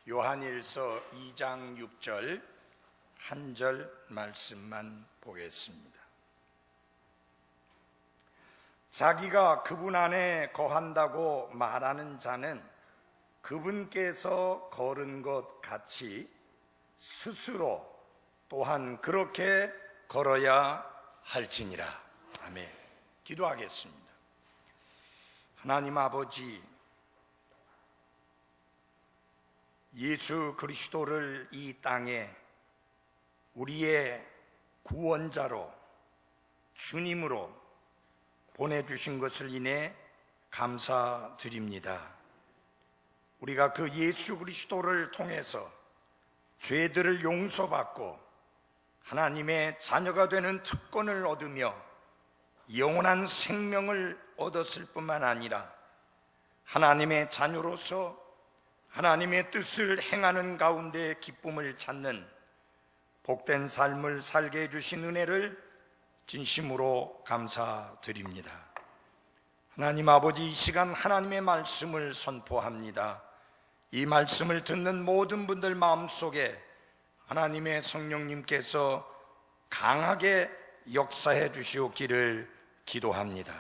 요한일서 2장 6절 한 절 말씀만 보겠습니다. 자기가 그분 안에 거한다고 말하는 자는 그분께서 걸은 것 같이 스스로 또한 그렇게 걸어야 할지니라. 아멘. 기도하겠습니다. 하나님 아버지, 예수 그리스도를 이 땅에 우리의 구원자로 주님으로 보내주신 것을 인해 감사드립니다. 우리가 그 예수 그리스도를 통해서 죄들을 용서받고 하나님의 자녀가 되는 특권을 얻으며 영원한 생명을 얻었을 뿐만 아니라 하나님의 자녀로서 하나님의 뜻을 행하는 가운데 기쁨을 찾는 복된 삶을 살게 해주신 은혜를 진심으로 감사드립니다. 하나님 아버지, 이 시간 하나님의 말씀을 선포합니다. 이 말씀을 듣는 모든 분들 마음속에 하나님의 성령님께서 강하게 역사해 주시옵기를 기도합니다.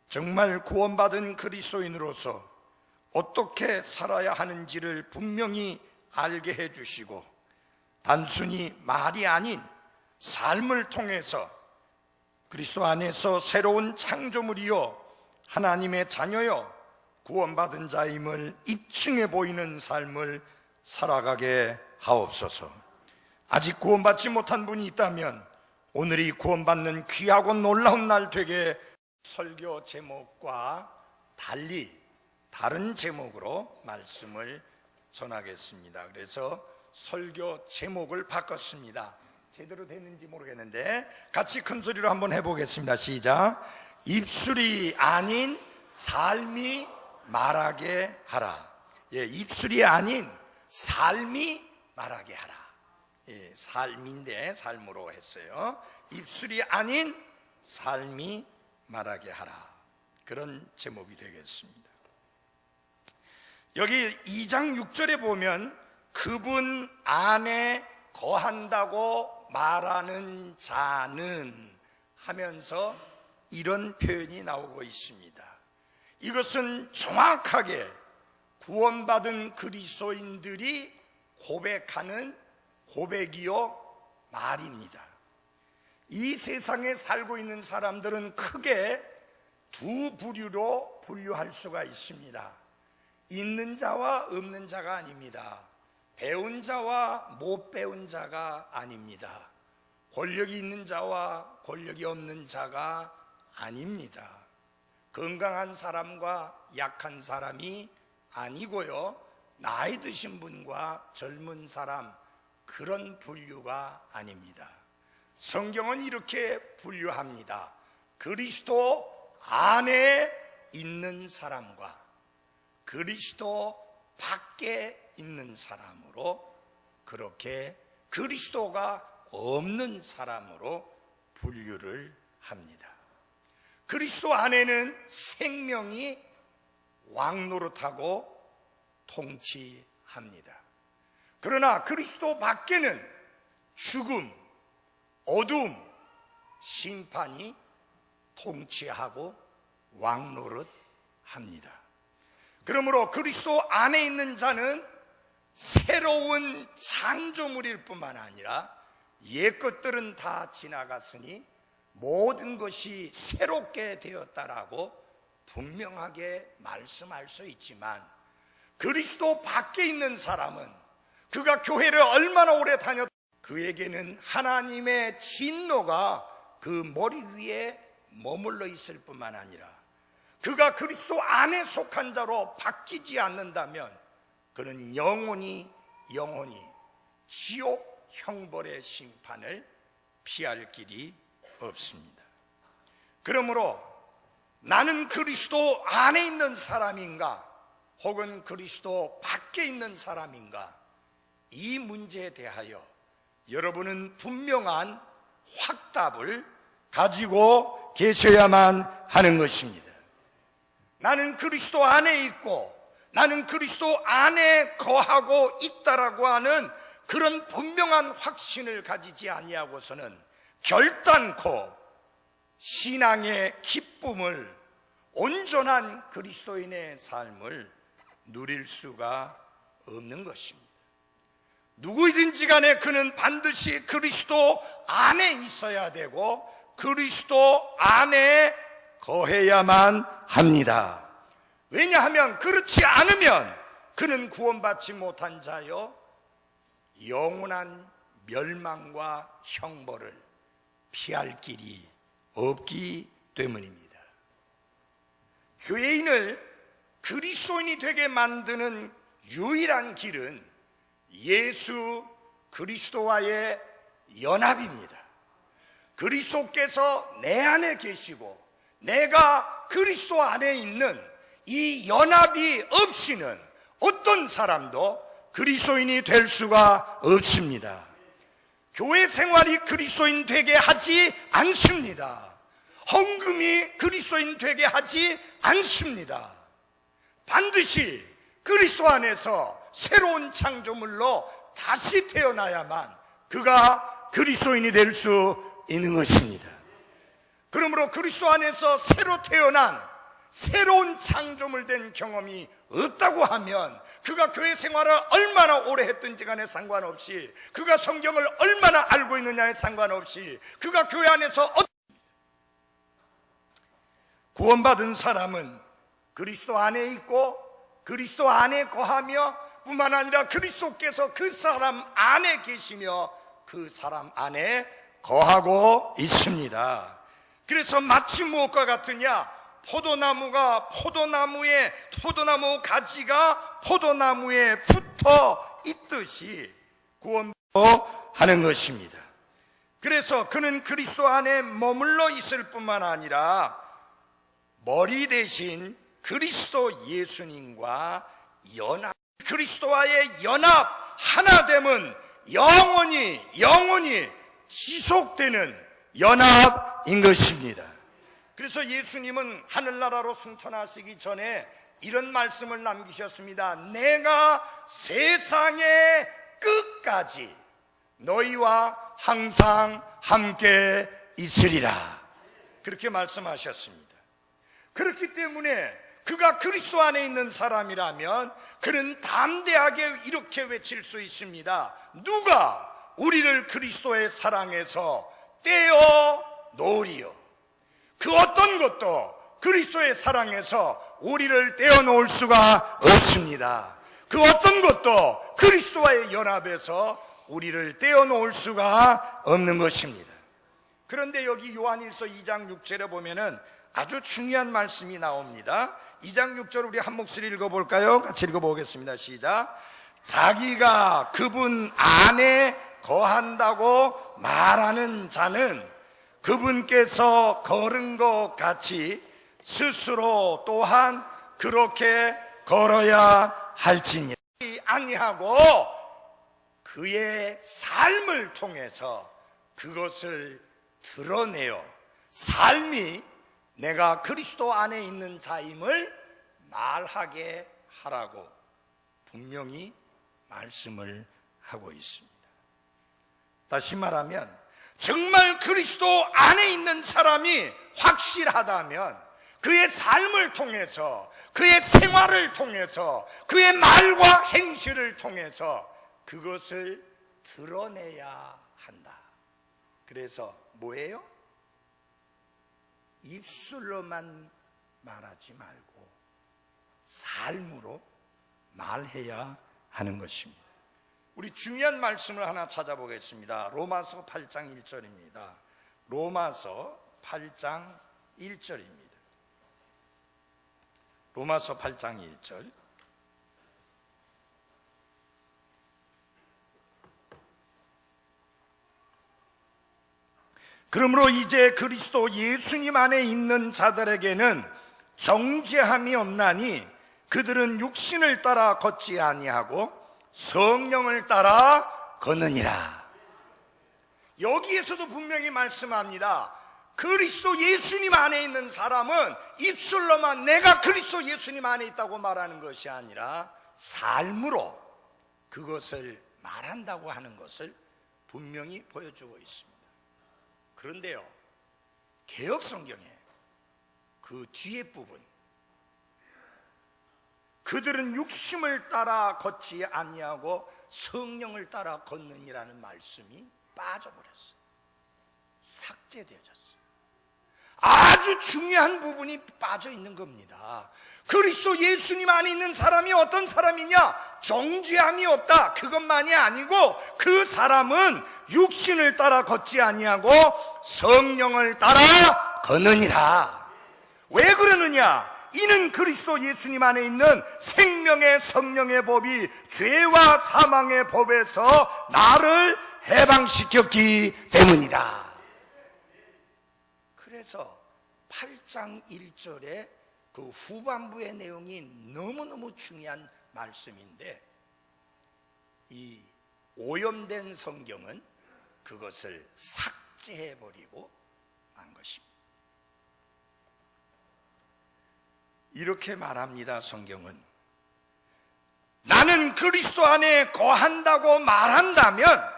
정말 구원받은 그리스도인으로서 어떻게 살아야 하는지를 분명히 알게 해주시고 단순히 말이 아닌 삶을 통해서 그리스도 안에서 새로운 창조물이요 하나님의 자녀요 구원받은 자임을 입증해 보이는 삶을 살아가게 하옵소서. 아직 구원받지 못한 분이 있다면 오늘이 구원받는 귀하고 놀라운 날 되게, 설교 제목과 달리 다른 제목으로 말씀을 전하겠습니다. 그래서 설교 제목을 바꿨습니다. 제대로 됐는지 모르겠는데 같이 큰 소리로 한번 해보겠습니다. 시작. 입술이 아닌 삶이 말하게 하라. 입술이 아닌 삶이 말하게 하라. 삶인데 삶으로 했어요. 입술이 아닌 삶이 말하게 하라. 그런 제목이 되겠습니다. 여기 2장 6절에 보면 그분 안에 거한다고 말하는 자는 하면서 이런 표현이 나오고 있습니다. 이것은 정확하게 구원받은 그리스도인들이 고백하는 고백이요 말입니다. 이 세상에 살고 있는 사람들은 크게 두 부류로 분류할 수가 있습니다. 있는 자와 없는 자가 아닙니다. 배운 자와 못 배운 자가 아닙니다. 권력이 있는 자와 권력이 없는 자가 아닙니다. 건강한 사람과 약한 사람이 아니고요, 나이 드신 분과 젊은 사람, 그런 분류가 아닙니다. 성경은 이렇게 분류합니다. 그리스도 안에 있는 사람과 그리스도 밖에 있는 사람으로, 그렇게 그리스도가 없는 사람으로 분류를 합니다. 그리스도 안에는 생명이 왕노릇하고 통치합니다. 그러나 그리스도 밖에는 죽음, 어둠, 심판이 통치하고 왕노릇합니다. 그러므로 그리스도 안에 있는 자는 새로운 창조물일 뿐만 아니라 옛 것들은 다 지나갔으니 모든 것이 새롭게 되었다라고 분명하게 말씀할 수 있지만, 그리스도 밖에 있는 사람은 그가 교회를 얼마나 오래 다녔, 그에게는 하나님의 진노가 그 머리 위에 머물러 있을 뿐만 아니라 그가 그리스도 안에 속한 자로 바뀌지 않는다면 그는 영원히 지옥 형벌의 심판을 피할 길이 없습니다. 그러므로 나는 그리스도 안에 있는 사람인가 혹은 그리스도 밖에 있는 사람인가, 이 문제에 대하여 여러분은 분명한 확답을 가지고 계셔야만 하는 것입니다. 나는 그리스도 안에 있고 나는 그리스도 안에 거하고 있다라고 하는 그런 분명한 확신을 가지지 아니하고서는 결단코 신앙의 기쁨을, 온전한 그리스도인의 삶을 누릴 수가 없는 것입니다. 누구든지 간에 그는 반드시 그리스도 안에 있어야 되고 그리스도 안에 거해야만 합니다. 왜냐하면 그렇지 않으면 그는 구원받지 못한 자요 영원한 멸망과 형벌을 피할 길이 없기 때문입니다. 죄인을 그리스도인이 되게 만드는 유일한 길은 예수 그리스도와의 연합입니다. 그리스도께서 내 안에 계시고 내가 그리스도 안에 있는 이 연합이 없이는 어떤 사람도 그리스도인이 될 수가 없습니다. 교회 생활이 그리스도인 되게 하지 않습니다. 헌금이 그리스도인 되게 하지 않습니다. 반드시 그리스도 안에서 새로운 창조물로 다시 태어나야만 그가 그리스도인이 될 수 있는 것입니다. 그러므로 그리스도 안에서 새로 태어난 새로운 창조물 된 경험이 없다고 하면 그가 교회 생활을 얼마나 오래 했든지 간에 상관없이, 그가 성경을 얼마나 알고 있느냐에 상관없이, 그가 교회 안에서 구원받은 사람은 그리스도 안에 있고 그리스도 안에 거하며 뿐만 아니라 그리스도께서 그 사람 안에 계시며 그 사람 안에 거하고 있습니다. 그래서 마치 무엇과 같으냐? 포도나무가 포도나무 가지가 포도나무에 붙어 있듯이 구원받고 하는 것입니다. 그래서 그는 그리스도 안에 머물러 있을 뿐만 아니라 머리 대신 그리스도 예수님과 연합, 그리스도와의 연합, 하나됨은 영원히 지속되는 연합인 것입니다. 그래서 예수님은 하늘나라로 승천하시기 전에 이런 말씀을 남기셨습니다. 내가 세상의 끝까지 너희와 항상 함께 있으리라. 그렇게 말씀하셨습니다. 그렇기 때문에 그가 그리스도 안에 있는 사람이라면 그는 담대하게 이렇게 외칠 수 있습니다. 누가 우리를 그리스도의 사랑에서 떼어 놓으리요? 그 어떤 것도 그리스도의 사랑에서 우리를 떼어놓을 수가 없습니다. 그 어떤 것도 그리스도와의 연합에서 우리를 떼어놓을 수가 없는 것입니다. 그런데 여기 요한일서 2장 6절에 보면은 아주 중요한 말씀이 나옵니다. 2장 6절 우리 한 목소리 읽어볼까요? 같이 읽어보겠습니다. 시작. 자기가 그분 안에 거한다고 말하는 자는 그분께서 걸은 것 같이 스스로 또한 그렇게 걸어야 할지니 아니하고 그의 삶을 통해서 그것을 드러내어 삶이 내가 그리스도 안에 있는 자임을 말하게 하라고 분명히 말씀을 하고 있습니다. 다시 말하면 정말 그리스도 안에 있는 사람이 확실하다면 그의 삶을 통해서, 그의 생활을 통해서, 그의 말과 행실을 통해서 그것을 드러내야 한다. 그래서 뭐예요? 입술로만 말하지 말고 삶으로 말해야 하는 것입니다. 우리 중요한 말씀을 하나 찾아보겠습니다. 로마서 8장 1절입니다. 로마서 8장 1절입니다. 로마서 8장 1절. 그러므로 이제 그리스도 예수님 안에 있는 자들에게는 정죄함이 없나니 그들은 육신을 따라 걷지 아니하고 성령을 따라 걷느니라. 여기에서도 분명히 말씀합니다. 그리스도 예수님 안에 있는 사람은 입술로만 내가 그리스도 예수님 안에 있다고 말하는 것이 아니라 삶으로 그것을 말한다고 하는 것을 분명히 보여주고 있습니다. 그런데요, 개역성경에 그 뒤에 부분, 그들은 육심을 따라 걷지 아니하고 성령을 따라 걷느니라는 말씀이 빠져버렸어요. 삭제되어졌어요. 아주 중요한 부분이 빠져 있는 겁니다. 그리스도 예수님 안에 있는 사람이 어떤 사람이냐? 정죄함이 없다, 그것만이 아니고 그 사람은 육신을 따라 걷지 아니하고 성령을 따라 걷느니라. 왜 그러느냐? 이는 그리스도 예수님 안에 있는 생명의 성령의 법이 죄와 사망의 법에서 나를 해방시켰기 때문이다. 그래서 8장 1절의 그 후반부의 내용이 너무너무 중요한 말씀인데, 이 오염된 성경은 그것을 삭제해버리고 만 것입니다. 이렇게 말합니다. 성경은 나는 그리스도 안에 거한다고 말한다면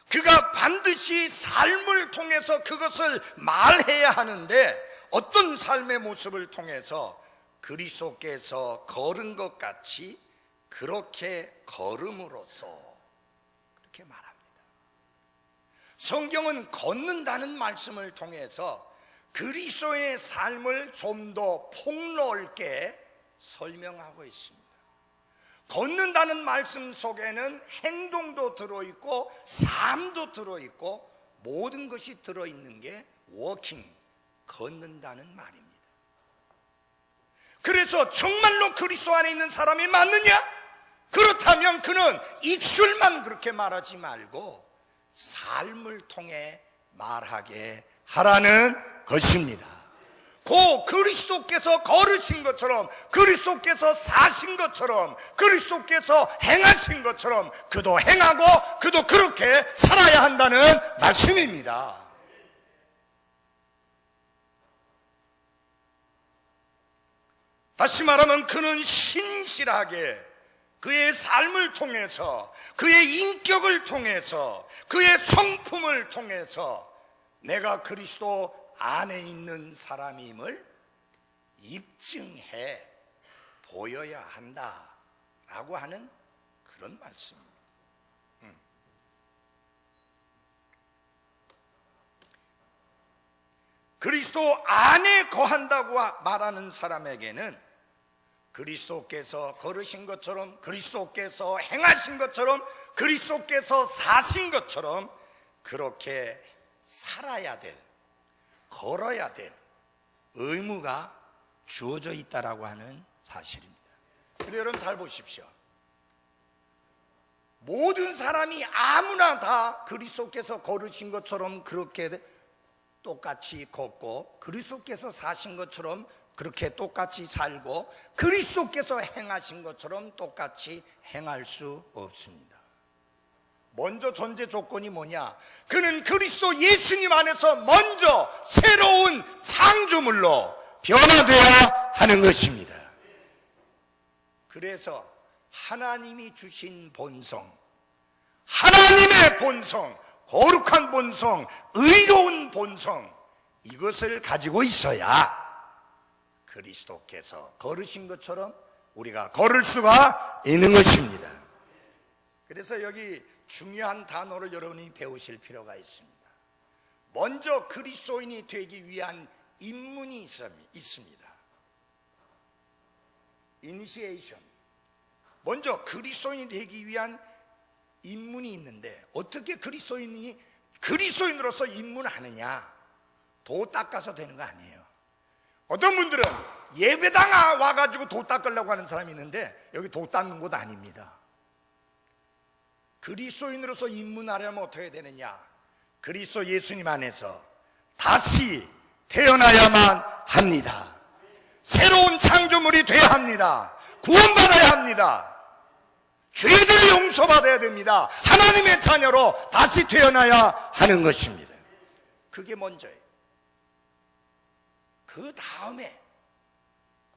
그가 반드시 삶을 통해서 그것을 말해야 하는데, 어떤 삶의 모습을 통해서 그리스도께서 걸은 것 같이 그렇게 걸음으로써 그렇게 말합니다. 성경은 걷는다는 말씀을 통해서 그리스도의 삶을 좀 더 폭넓게 설명하고 있습니다. 걷는다는 말씀 속에는 행동도 들어있고 삶도 들어있고 모든 것이 들어있는 게 워킹, 걷는다는 말입니다. 그래서 정말로 그리스도 안에 있는 사람이 맞느냐? 그렇다면 그는 입술만 그렇게 말하지 말고 삶을 통해 말하게 하라는 것입니다. 고 그리스도께서 걸으신 것처럼, 그리스도께서 사신 것처럼, 그리스도께서 행하신 것처럼 그도 행하고 그도 그렇게 살아야 한다는 말씀입니다. 다시 말하면 그는 신실하게 그의 삶을 통해서, 그의 인격을 통해서, 그의 성품을 통해서 내가 그리스도 안에 있는 사람임을 입증해 보여야 한다라고 하는 그런 말씀입니다. 그리스도 안에 거한다고 말하는 사람에게는 그리스도께서 걸으신 것처럼, 그리스도께서 행하신 것처럼, 그리스도께서 사신 것처럼 그렇게 살아야 될, 걸어야 될 의무가 주어져 있다라고 하는 사실입니다. 근데 여러분 잘 보십시오. 모든 사람이 아무나 다 그리스도께서 걸으신 것처럼 그렇게 똑같이 걷고, 그리스도께서 사신 것처럼 그렇게 똑같이 살고, 그리스도께서 행하신 것처럼 똑같이 행할 수 없습니다. 먼저 전제 조건이 뭐냐? 그는 그리스도 예수님 안에서 먼저 새로운 창조물로 변화되어야 하는 것입니다. 그래서 하나님이 주신 본성, 하나님의 본성, 거룩한 본성, 의로운 본성, 이것을 가지고 있어야 그리스도께서 걸으신 것처럼 우리가 걸을 수가 있는 것입니다. 그래서 여기 중요한 단어를 여러분이 배우실 필요가 있습니다. 먼저 그리스도인이 되기 위한 입문이 있습니다. 이니시에이션. 먼저 그리스도인이 되기 위한 입문이 있는데, 어떻게 그리스도인으로서 입문하느냐? 도 닦아서 되는 거 아니에요. 어떤 분들은 예배당 와가지고 도 닦으려고 하는 사람이 있는데, 여기 도 닦는 곳 아닙니다. 그리스도인으로서 입문하려면 어떻게 되느냐? 그리스도 예수님 안에서 다시 태어나야만 합니다. 새로운 창조물이 돼야 합니다. 구원받아야 합니다. 죄를 용서받아야 됩니다. 하나님의 자녀로 다시 태어나야 하는 것입니다. 그게 먼저예요. 그 다음에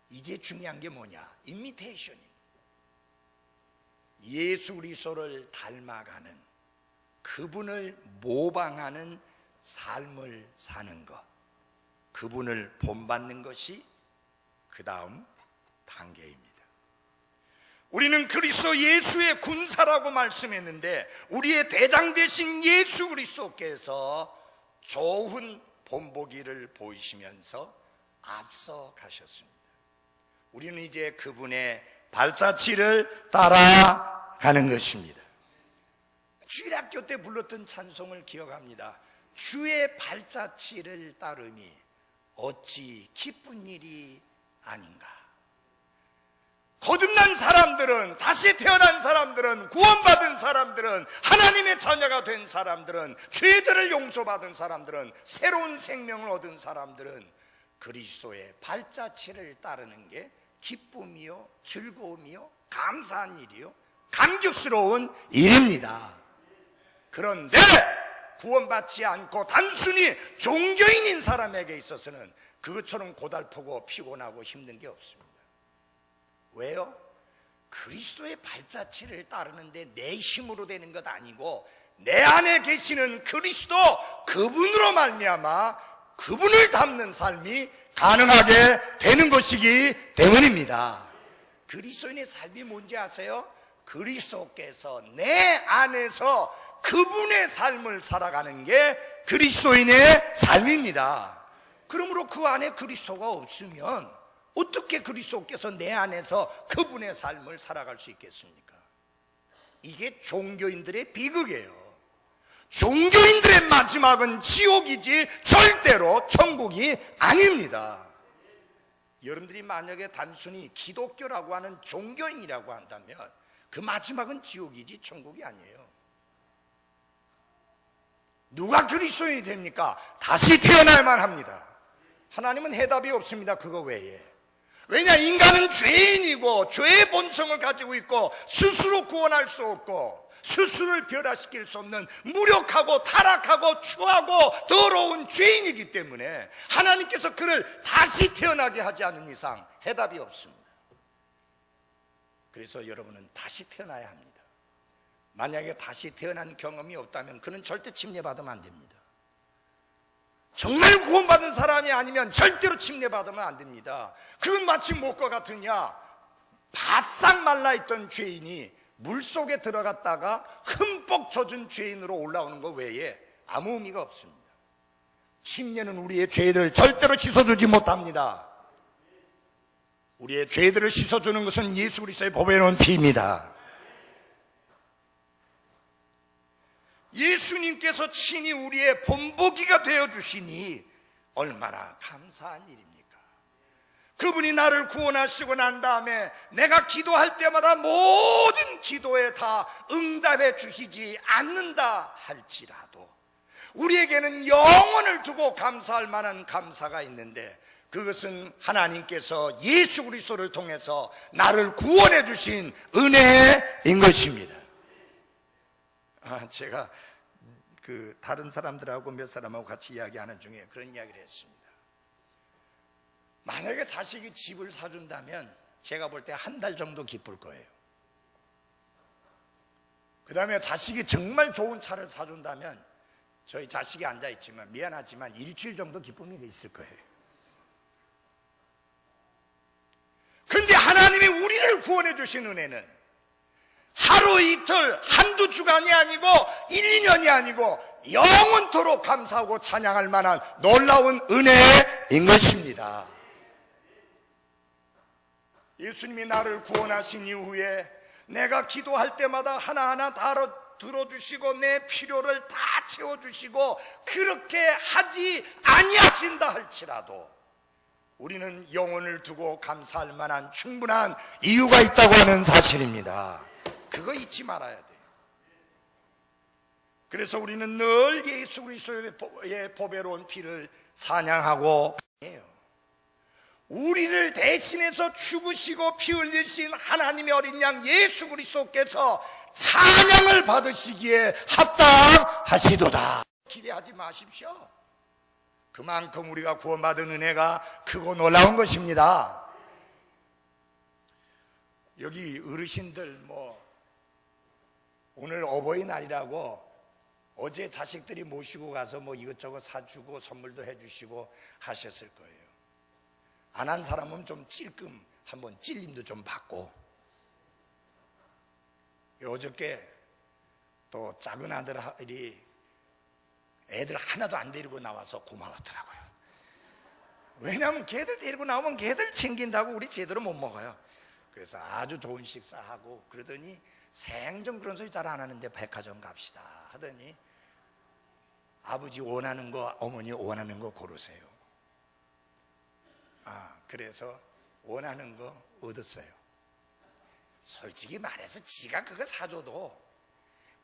이제 중요한 게 뭐냐? 이미테이션입니다. 예수 그리스도를 닮아가는, 그분을 모방하는 삶을 사는 것, 그분을 본받는 것이 그 다음 단계입니다. 우리는 그리스도 예수의 군사라고 말씀했는데, 우리의 대장 되신 예수 그리스도께서 좋은 본보기를 보이시면서 앞서 가셨습니다. 우리는 이제 그분의 발자취를 따라가는 것입니다. 주일학교 때 불렀던 찬송을 기억합니다. 주의 발자취를 따름이 어찌 기쁜 일이 아닌가. 거듭난 사람들은, 다시 태어난 사람들은, 구원받은 사람들은, 하나님의 자녀가 된 사람들은, 죄들을 용서받은 사람들은, 새로운 생명을 얻은 사람들은 그리스도의 발자취를 따르는 게 기쁨이요, 즐거움이요, 감사한 일이요, 감격스러운 일입니다. 그런데 구원받지 않고 단순히 종교인인 사람에게 있어서는 그것처럼 고달프고 피곤하고 힘든 게 없습니다. 왜요? 그리스도의 발자취를 따르는데 내 힘으로 되는 것 아니고 내 안에 계시는 그리스도, 그분으로 말미암아 그분을 닮는 삶이 가능하게 되는 것이기 때문입니다. 그리스도인의 삶이 뭔지 아세요? 그리스도께서 내 안에서 그분의 삶을 살아가는 게 그리스도인의 삶입니다. 그러므로 그 안에 그리스도가 없으면 어떻게 그리스도께서 내 안에서 그분의 삶을 살아갈 수 있겠습니까? 이게 종교인들의 비극이에요. 종교인들의 마지막은 지옥이지 절대로 천국이 아닙니다. 여러분들이 만약에 단순히 기독교라고 하는 종교인이라고 한다면 그 마지막은 지옥이지 천국이 아니에요. 누가 그리스도인이 됩니까? 다시 태어날만 합니다. 하나님은 해답이 없습니다. 그거 외에. 왜냐, 인간은 죄인이고 죄의 본성을 가지고 있고 스스로 구원할 수 없고 스스로를 변화시킬 수 없는 무력하고 타락하고 추하고 더러운 죄인이기 때문에 하나님께서 그를 다시 태어나게 하지 않는 이상 해답이 없습니다. 그래서 여러분은 다시 태어나야 합니다. 만약에 다시 태어난 경험이 없다면 그는 절대 침례받으면 안 됩니다. 정말 구원받은 사람이 아니면 절대로 침례받으면 안 됩니다. 그건 마치 무엇과 같으냐, 바싹 말라있던 죄인이 물속에 들어갔다가 흠뻑 젖은 죄인으로 올라오는 것 외에 아무 의미가 없습니다. 침례는 우리의 죄들을 절대로 씻어주지 못합니다. 우리의 죄들을 씻어주는 것은 예수 그리스도의 보배로운 피입니다. 예수님께서 친히 우리의 본보기가 되어주시니 얼마나 감사한 일입니까? 그분이 나를 구원하시고 난 다음에 내가 기도할 때마다 모든 기도에 다 응답해 주시지 않는다 할지라도 우리에게는 영원을 두고 감사할 만한 감사가 있는데, 그것은 하나님께서 예수 그리스도를 통해서 나를 구원해 주신 은혜인 것입니다. 제가 다른 사람들하고 몇 사람하고 같이 이야기하는 중에 그런 이야기를 했습니다. 만약에 자식이 집을 사준다면 제가 볼 때 한 달 정도 기쁠 거예요. 그 다음에 자식이 정말 좋은 차를 사준다면 저희 자식이 앉아있지만 미안하지만 일주일 정도 기쁨이 있을 거예요. 근데 하나님이 우리를 구원해 주신 은혜는 하루 이틀 한두 주간이 아니고 1, 2년이 아니고 영원토록 감사하고 찬양할 만한 놀라운 은혜인 것입니다. 예수님이 나를 구원하신 이후에 내가 기도할 때마다 하나하나 다 들어주시고 내 필요를 다 채워주시고 그렇게 하지 아니하신다 할지라도 우리는 영혼을 두고 감사할 만한 충분한 이유가 있다고 하는 사실입니다. 그거 잊지 말아야 돼요. 그래서 우리는 늘 예수 그리스도의 보배로운 피를 찬양하고 해요. 우리를 대신해서 죽으시고 피 흘리신 하나님의 어린 양 예수 그리스도께서 찬양을 받으시기에 합당하시도다. 기대하지 마십시오. 그만큼 우리가 구원받은 은혜가 크고 놀라운 것입니다. 여기 어르신들 오늘 어버이날이라고 어제 자식들이 모시고 가서 이것저것 사주고 선물도 해주시고 하셨을 거예요. 안 한 사람은 좀 찔끔 한번 찔림도 좀 받고. 어저께 또 작은 아들이 애들 하나도 안 데리고 나와서 고마웠더라고요. 왜냐하면 걔들 데리고 나오면 걔들 챙긴다고 우리 제대로 못 먹어요. 그래서 아주 좋은 식사하고 그러더니 생전 그런 소리 잘 안 하는데 백화점 갑시다 하더니 아버지 원하는 거 어머니 원하는 거 고르세요. 그래서 원하는 거 얻었어요. 솔직히 말해서 지가 그거 사줘도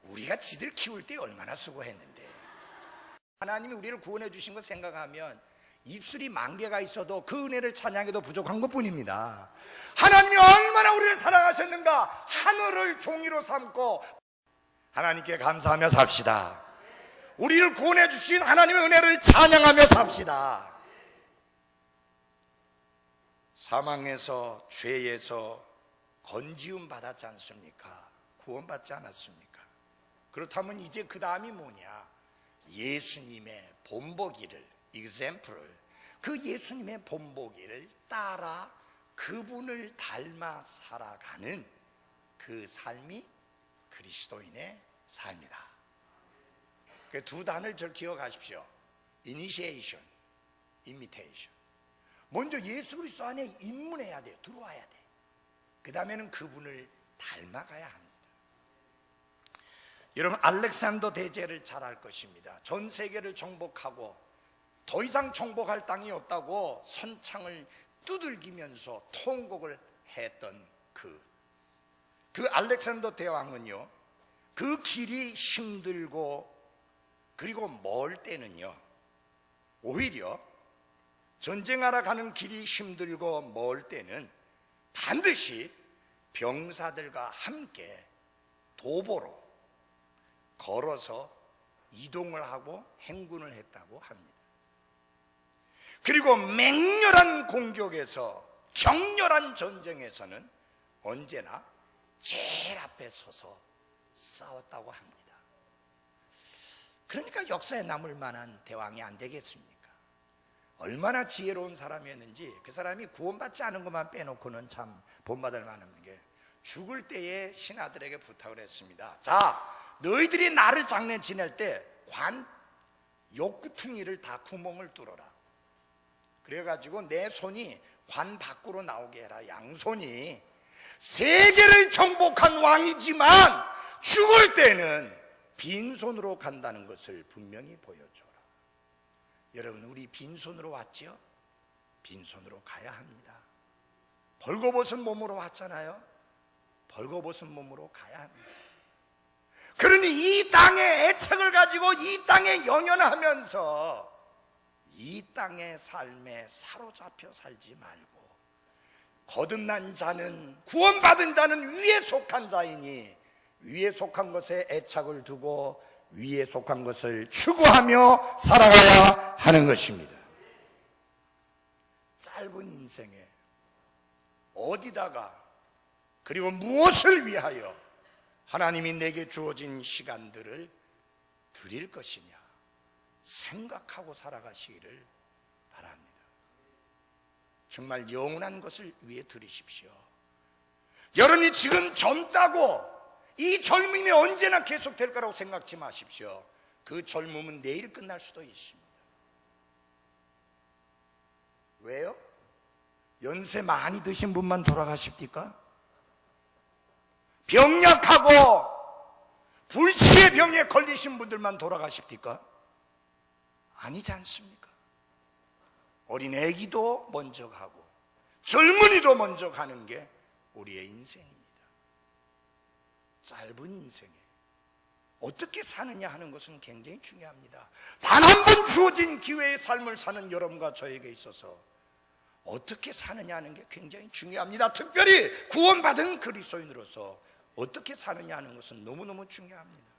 우리가 지들 키울 때 얼마나 수고했는데. 하나님이 우리를 구원해 주신 거 생각하면 입술이 10,000개가 있어도 그 은혜를 찬양해도 부족한 것뿐입니다. 하나님이 얼마나 우리를 사랑하셨는가. 하늘을 종이로 삼고 하나님께 감사하며 삽시다. 우리를 구원해 주신 하나님의 은혜를 찬양하며 삽시다. 사망에서 죄에서 건지움 받았지 않습니까? 구원받지 않았습니까? 그렇다면 이제 그 다음이 뭐냐? 예수님의 본보기를, example을, 그 예수님의 본보기를 따라 그분을 닮아 살아가는 그 삶이 그리스도인의 삶이다. 그 두 단을 절 기억하십시오. initiation, imitation. 먼저 예수 그리스도 안에 입문해야 돼요. 들어와야 돼. 그 다음에는 그분을 닮아가야 합니다. 여러분, 알렉산더 대제를 잘 알 것입니다. 전 세계를 정복하고 더 이상 정복할 땅이 없다고 선창을 두들기면서 통곡을 했던 그 알렉산더 대왕은요, 그 길이 힘들고 그리고 멀 때는요, 오히려 전쟁하러 가는 길이 힘들고 멀 때는 반드시 병사들과 함께 도보로 걸어서 이동을 하고 행군을 했다고 합니다. 그리고 맹렬한 공격에서, 격렬한 전쟁에서는 언제나 제일 앞에 서서 싸웠다고 합니다. 그러니까 역사에 남을 만한 대왕이 안 되겠습니까? 얼마나 지혜로운 사람이었는지. 그 사람이 구원받지 않은 것만 빼놓고는 참 본받을 만한 게, 죽을 때에 신하들에게 부탁을 했습니다. 자, 너희들이 나를 장례 지낼 때 관 욕구퉁이를 다 구멍을 뚫어라. 그래가지고 내 손이 관 밖으로 나오게 해라. 양손이. 세계를 정복한 왕이지만 죽을 때는 빈손으로 간다는 것을 분명히 보여줘라. 여러분, 우리 빈손으로 왔죠? 빈손으로 가야 합니다. 벌거벗은 몸으로 왔잖아요. 벌거벗은 몸으로 가야 합니다. 그러니 이 땅의 애착을 가지고 이 땅에 연연하면서 이 땅의 삶에 사로잡혀 살지 말고, 거듭난 자는, 구원받은 자는 위에 속한 자이니 위에 속한 것에 애착을 두고 위에 속한 것을 추구하며 살아가야 하는 것입니다. 짧은 인생에 어디다가, 그리고 무엇을 위하여 하나님이 내게 주어진 시간들을 드릴 것이냐 생각하고 살아가시기를 바랍니다. 정말 영원한 것을 위해 드리십시오. 여러분이 지금 젊다고 이 젊음이 언제나 계속될 거라고 생각지 마십시오. 그 젊음은 내일 끝날 수도 있습니다. 왜요? 연세 많이 드신 분만 돌아가십니까? 병약하고 불치의 병에 걸리신 분들만 돌아가십니까? 아니지 않습니까? 어린 애기도 먼저 가고 젊은이도 먼저 가는 게 우리의 인생입니다. 짧은 인생에 어떻게 사느냐 하는 것은 굉장히 중요합니다. 단 한 번 주어진 기회의 삶을 사는 여러분과 저에게 있어서 어떻게 사느냐 하는 게 굉장히 중요합니다. 특별히 구원받은 그리스도인으로서 어떻게 사느냐 하는 것은 너무너무 중요합니다.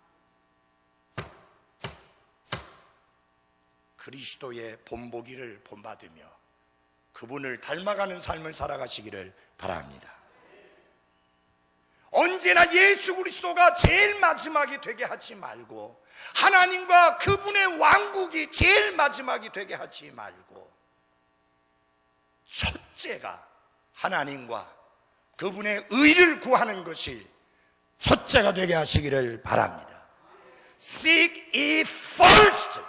그리스도의 본보기를 본받으며 그분을 닮아가는 삶을 살아가시기를 바랍니다. 언제나 예수 그리스도가 제일 마지막이 되게 하지 말고, 하나님과 그분의 왕국이 제일 마지막이 되게 하지 말고, 첫째가 하나님과 그분의 의를 구하는 것이 첫째가 되게 하시기를 바랍니다. Seek ye first.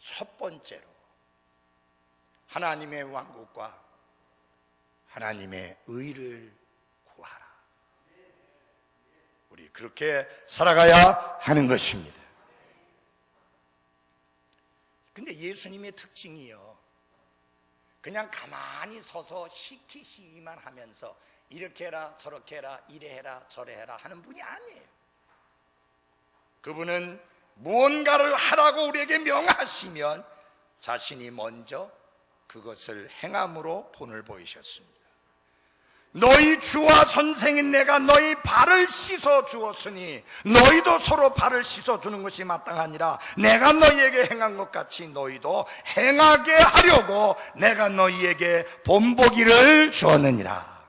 첫 번째로 하나님의 왕국과 하나님의 의를 구하라. 우리 그렇게 살아가야 하는 것입니다. 근데 예수님의 특징이요, 그냥 가만히 서서 시키시기만 하면서 이렇게 해라 저렇게 해라 이래 해라 저래 해라 하는 분이 아니에요. 그분은 무언가를 하라고 우리에게 명하시면 자신이 먼저 그것을 행함으로 본을 보이셨습니다. 너희 주와 선생인 내가 너희 발을 씻어 주었으니 너희도 서로 발을 씻어 주는 것이 마땅하니라. 내가 너희에게 행한 것 같이 너희도 행하게 하려고 내가 너희에게 본보기를 주었느니라.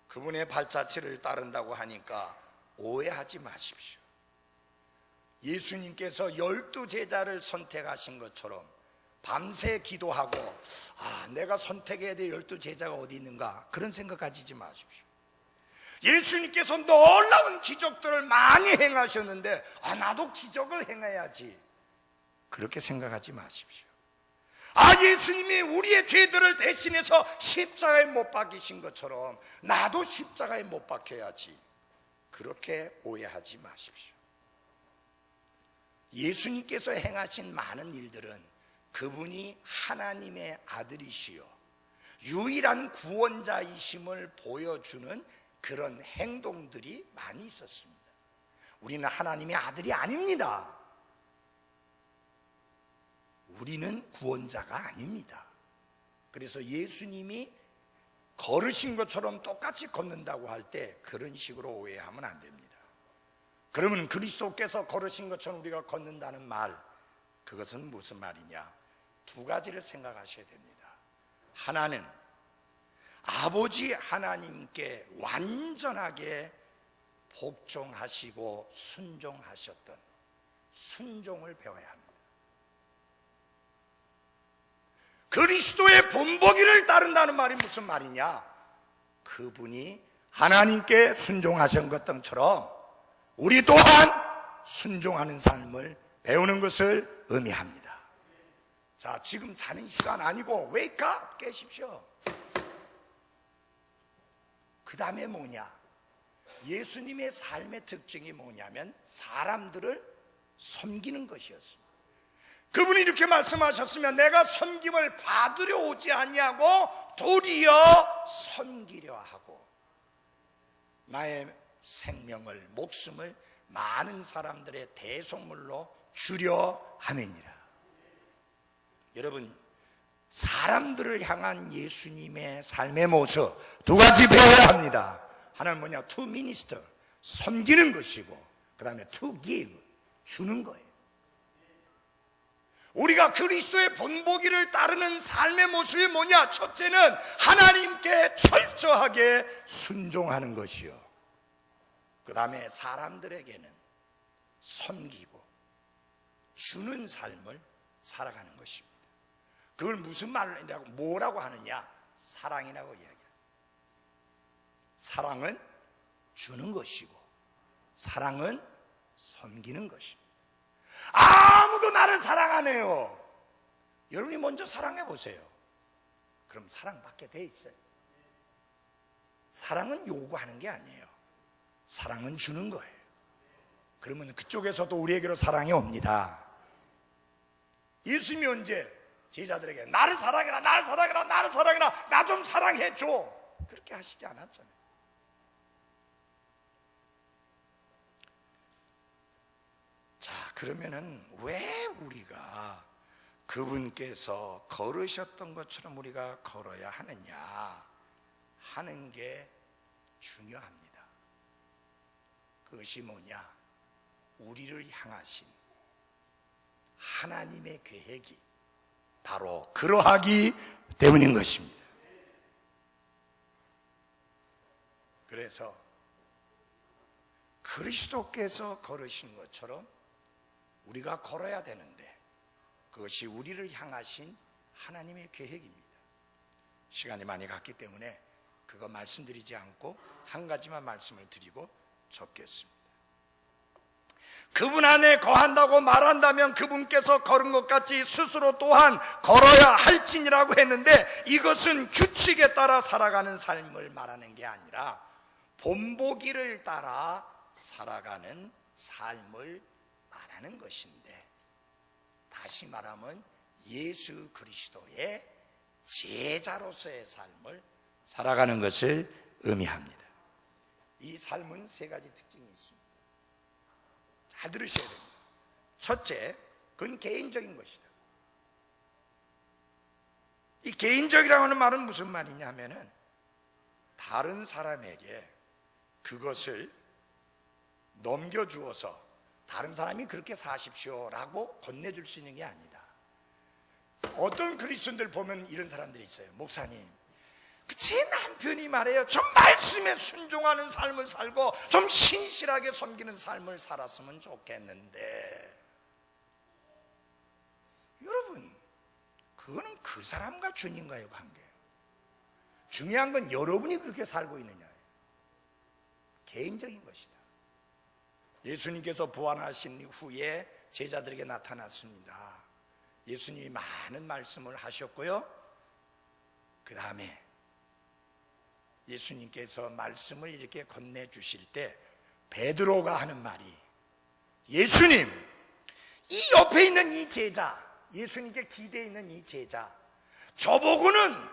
그분의 발자취를 따른다고 하니까 오해하지 마십시오. 예수님께서 12제자를 선택하신 것처럼 밤새 기도하고 내가 선택해야 될 12제자가 어디 있는가, 그런 생각 가지지 마십시오. 예수님께서 놀라운 기적들을 많이 행하셨는데 나도 기적을 행해야지, 그렇게 생각하지 마십시오. 예수님이 우리의 죄들을 대신해서 십자가에 못 박히신 것처럼 나도 십자가에 못 박혀야지, 그렇게 오해하지 마십시오. 예수님께서 행하신 많은 일들은 그분이 하나님의 아들이시요 유일한 구원자이심을 보여주는 그런 행동들이 많이 있었습니다. 우리는 하나님의 아들이 아닙니다. 우리는 구원자가 아닙니다. 그래서 예수님이 걸으신 것처럼 똑같이 걷는다고 할 때 그런 식으로 오해하면 안 됩니다. 그러면 그리스도께서 걸으신 것처럼 우리가 걷는다는 말, 그것은 무슨 말이냐? 두 가지를 생각하셔야 됩니다. 하나는 아버지 하나님께 완전하게 복종하시고 순종하셨던 순종을 배워야 합니다. 그리스도의 본보기를 따른다는 말이 무슨 말이냐? 그분이 하나님께 순종하신 것처럼 우리 또한 순종하는 삶을 배우는 것을 의미합니다. 자, 지금 자는 시간 아니고 wake up, 깨십시오. 그 다음에 뭐냐? 예수님의 삶의 특징이 뭐냐면 사람들을 섬기는 것이었습니다. 그분이 이렇게 말씀하셨으면 내가 섬김을 받으려 오지 아니하고 도리어 섬기려 하고 나의 생명을, 목숨을 많은 사람들의 대속물로 주려 함이니라. 여러분, 사람들을 향한 예수님의 삶의 모습 두 가지 배워야 합니다. 하나는 뭐냐? To minister, 섬기는 것이고, 그 다음에 to give, 주는 거예요. 우리가 그리스도의 본보기를 따르는 삶의 모습이 뭐냐? 첫째는 하나님께 철저하게 순종하는 것이요, 그 다음에 사람들에게는 섬기고 주는 삶을 살아가는 것입니다. 그걸 무슨 말이라고, 뭐라고 하느냐? 사랑이라고 이야기해요. 사랑은 주는 것이고 사랑은 섬기는 것입니다. 아무도 나를 사랑 안 해요. 여러분이 먼저 사랑해 보세요. 그럼 사랑받게 돼 있어요. 사랑은 요구하는 게 아니에요. 사랑은 주는 거예요. 그러면 그쪽에서도 우리에게로 사랑이 옵니다. 예수님이 언제 제자들에게 나를 사랑해라, 나를 사랑해라, 나를 사랑해라, 나 좀 사랑해줘, 그렇게 하시지 않았잖아요. 자, 그러면은 왜 우리가 그분께서 걸으셨던 것처럼 우리가 걸어야 하느냐 하는 게 중요합니다. 그것이 뭐냐? 우리를 향하신 하나님의 계획이 바로 그러하기 때문인 것입니다. 그래서 그리스도께서 걸으신 것처럼 우리가 걸어야 되는데 그것이 우리를 향하신 하나님의 계획입니다. 시간이 많이 갔기 때문에 그거 말씀드리지 않고 한 가지만 말씀을 드리고 접겠습니다. 그분 안에 거한다고 말한다면 그분께서 걸은 것 같이 스스로 또한 걸어야 할지니라고 했는데, 이것은 규칙에 따라 살아가는 삶을 말하는 게 아니라 본보기를 따라 살아가는 삶을 말하는 것인데, 다시 말하면 예수 그리스도의 제자로서의 삶을 살아가는 것을 의미합니다. 이 삶은 세 가지 특징이 있습니다. 잘 들으셔야 됩니다. 첫째, 그건 개인적인 것이다. 이 개인적이라고 하는 말은 무슨 말이냐 하면은 다른 사람에게 그것을 넘겨주어서 다른 사람이 그렇게 사십시오라고 건네줄 수 있는 게 아니다. 어떤 그리스도인들 보면 이런 사람들이 있어요. 목사님, 제 남편이 말해요, 좀 말씀에 순종하는 삶을 살고 좀 신실하게 섬기는 삶을 살았으면 좋겠는데. 여러분, 그거는 그 사람과 주님과의 관계예요. 중요한 건 여러분이 그렇게 살고 있느냐예요. 개인적인 것이다. 예수님께서 부활하신 후에 제자들에게 나타났습니다. 예수님이 많은 말씀을 하셨고요, 그 다음에 예수님께서 말씀을 이렇게 건네주실 때 베드로가 하는 말이, 예수님, 이 옆에 있는 이 제자, 예수님께 기대에 있는 이 제자, 저보고는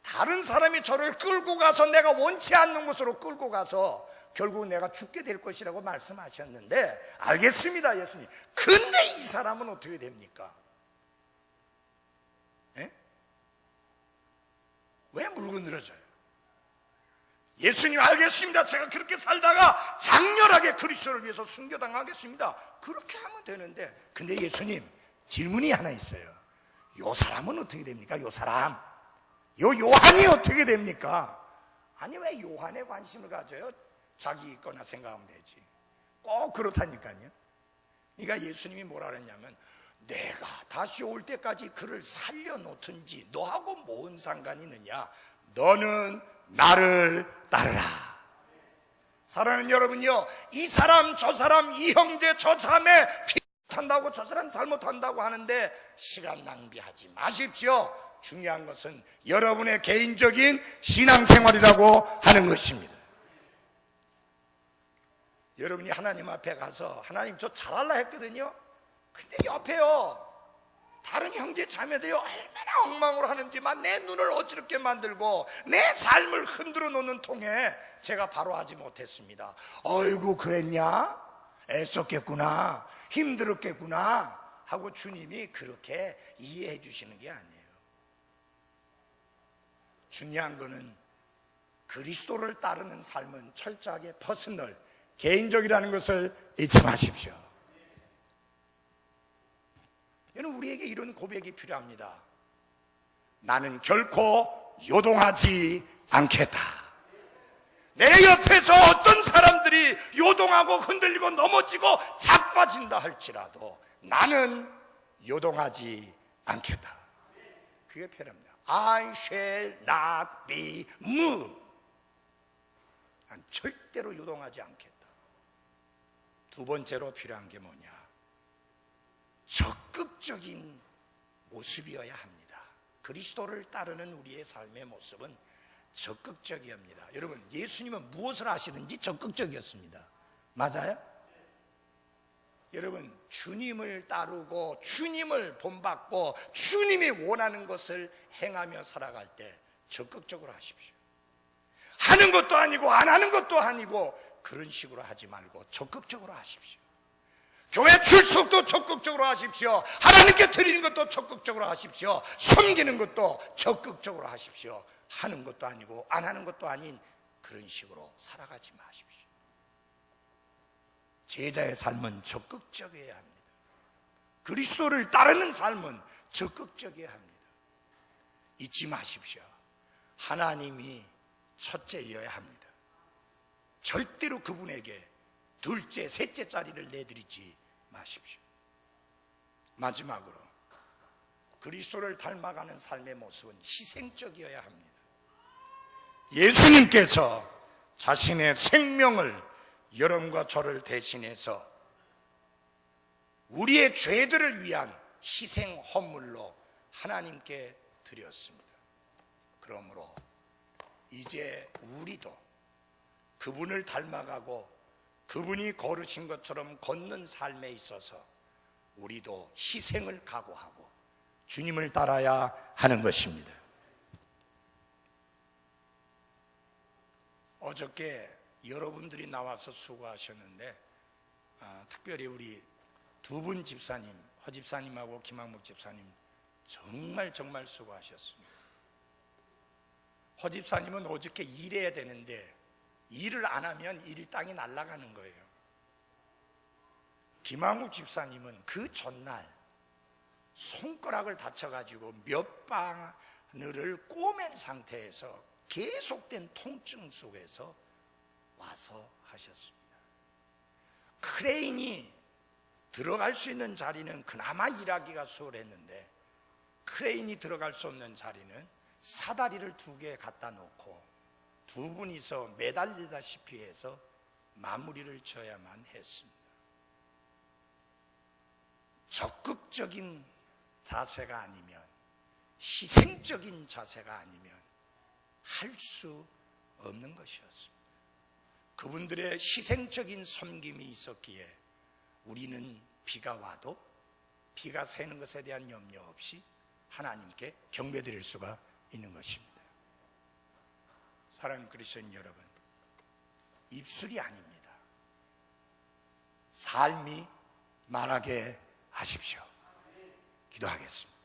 다른 사람이 저를 끌고 가서 내가 원치 않는 곳으로 끌고 가서 결국 내가 죽게 될 것이라고 말씀하셨는데, 알겠습니다 예수님, 근데 이 사람은 어떻게 됩니까? 에? 왜 물고 늘어져요? 예수님, 알겠습니다, 제가 그렇게 살다가 장렬하게 그리스도를 위해서 순교당하겠습니다. 그렇게 하면 되는데, 근데 예수님, 질문이 하나 있어요. 요 사람은 어떻게 됩니까? 요 사람, 요 요한이 어떻게 됩니까? 아니, 왜 요한에 관심을 가져요? 자기 있거나 생각하면 되지. 꼭 그렇다니까요. 그러니까 예수님이 뭐라 그랬냐면, 내가 다시 올 때까지 그를 살려놓든지 너하고 뭔 상관이 있느냐? 너는 나를 따르라. 사랑하는 여러분요, 이 사람 저 사람, 이 형제 저 자매 잘못한다고 저 사람 잘못한다고 하는데 시간 낭비하지 마십시오. 중요한 것은 여러분의 개인적인 신앙생활이라고 하는 것입니다. 여러분이 하나님 앞에 가서, 하나님 저 잘할라 했거든요. 근데 옆에요, 다른 형제 자매들이 얼마나 엉망으로 하는지만 내 눈을 어지럽게 만들고 내 삶을 흔들어 놓는 통에 제가 바로 하지 못했습니다. 어이구, 그랬냐? 애썼겠구나, 힘들었겠구나 하고 주님이 그렇게 이해해 주시는 게 아니에요. 중요한 거는 그리스도를 따르는 삶은 철저하게 퍼스널, 개인적이라는 것을 잊지 마십시오. 여러분, 우리에게 이런 고백이 필요합니다. 나는 결코 요동하지 않겠다. 내 옆에서 어떤 사람들이 요동하고 흔들리고 넘어지고 자빠진다 할지라도 나는 요동하지 않겠다. 그게 필요합니다. I shall not be moved. 난 절대로 요동하지 않겠다. 두 번째로 필요한 게 뭐냐? 적극적인 모습이어야 합니다. 그리스도를 따르는 우리의 삶의 모습은 적극적이옵니다. 여러분, 예수님은 무엇을 하시든지 적극적이었습니다. 맞아요? 여러분, 주님을 따르고 주님을 본받고 주님이 원하는 것을 행하며 살아갈 때 적극적으로 하십시오. 하는 것도 아니고 안 하는 것도 아니고 그런 식으로 하지 말고 적극적으로 하십시오. 교회 출석도 적극적으로 하십시오. 하나님께 드리는 것도 적극적으로 하십시오. 섬기는 것도 적극적으로 하십시오. 하는 것도 아니고 안 하는 것도 아닌 그런 식으로 살아가지 마십시오. 제자의 삶은 적극적이어야 합니다. 그리스도를 따르는 삶은 적극적이어야 합니다. 잊지 마십시오. 하나님이 첫째여야 합니다. 절대로 그분에게 둘째, 셋째 자리를 내드리지 마십시오. 마지막으로 그리스도를 닮아가는 삶의 모습은 희생적이어야 합니다. 예수님께서 자신의 생명을 여러분과 저를 대신해서 우리의 죄들을 위한 희생 헌물로 하나님께 드렸습니다. 그러므로 이제 우리도 그분을 닮아가고 그분이 걸으신 것처럼 걷는 삶에 있어서 우리도 희생을 각오하고 주님을 따라야 하는 것입니다. 어저께 여러분들이 나와서 수고하셨는데 특별히 우리 두 분 집사님, 허 집사님하고 김학묵 집사님 정말 수고하셨습니다. 허 집사님은 어저께 일해야 되는데 일을 안 하면 일당이 날아가는 거예요. 김학묵 집사님은 그 전날 손가락을 다쳐가지고 몇 바늘을 꼬맨 상태에서 계속된 통증 속에서 와서 하셨습니다. 크레인이 들어갈 수 있는 자리는 그나마 일하기가 수월했는데 크레인이 들어갈 수 없는 자리는 사다리를 2개 갖다 놓고 두 분이서 매달리다시피 해서 마무리를 지어야만 했습니다. 적극적인 자세가 아니면, 희생적인 자세가 아니면 할 수 없는 것이었습니다. 그분들의 희생적인 섬김이 있었기에 우리는 비가 와도 비가 새는 것에 대한 염려 없이 하나님께 경배드릴 수가 있는 것입니다. 사랑하는 그리스도인 여러분, 입술이 아닙니다. 삶이 말하게 하십시오. 기도하겠습니다.